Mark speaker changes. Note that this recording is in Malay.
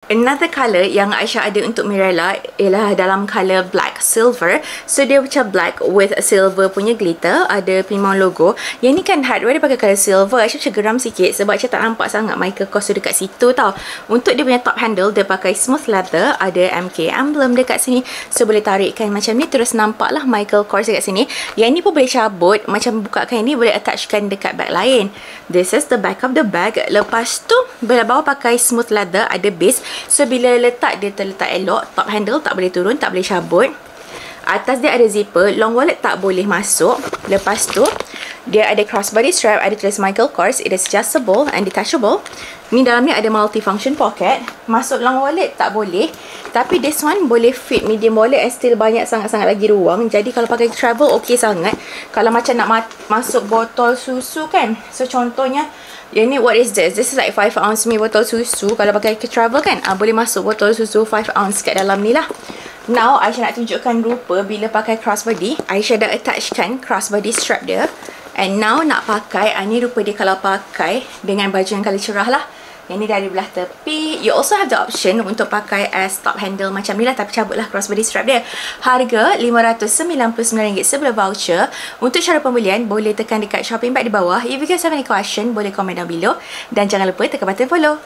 Speaker 1: Another colour yang Aisyah ada untuk Mirella ialah dalam colour black silver. So dia macam black with silver punya glitter, ada Plymouth logo. Yang ni kan hardware dia pakai colour silver. Aisyah macam geram sikit sebab Aisyah tak nampak sangat Michael Kors tu dekat situ tau. Untuk dia punya top handle dia pakai smooth leather, ada MK emblem dekat sini. So boleh tarikkan macam ni, terus nampak lah Michael Kors dekat sini. Yang ni pun boleh cabut, macam bukakan ini boleh attachkan dekat bag lain. This is the back of the bag. Lepas tu belah bawah pakai smooth leather, ada base. So bila letak dia terletak elok, top handle tak boleh turun, tak boleh cabut. Atas dia ada zipper, long wallet tak boleh masuk. Lepas tu dia ada crossbody strap, ada tulis Michael Kors, it is adjustable and detachable. Ni dalam ni ada multifunction pocket. Masuk long wallet tak boleh, tapi this one boleh fit medium wallet and still banyak sangat-sangat lagi ruang. Jadi kalau pakai travel okey sangat. Kalau macam nak masuk botol susu kan, so contohnya yang ni, what is this? This is like 5 ounce mi botol susu. Kalau pakai ke travel kan, boleh masuk botol susu 5 ounce kat dalam ni lah. Now, Aisyah nak tunjukkan rupa bila pakai crossbody. Aisyah dah attachkan crossbody strap dia. And now nak pakai, ni rupa dia kalau pakai dengan baju yang colour cerah lah. Yang ni dari belah tepi. You also have the option untuk pakai as top handle macam ni lah, tapi cabutlah crossbody strap dia. Harga RM599 sebelum voucher. Untuk cara pembelian, boleh tekan dekat shopping bag di bawah. If you guys have any question, boleh komen down below. Dan jangan lupa tekan button follow.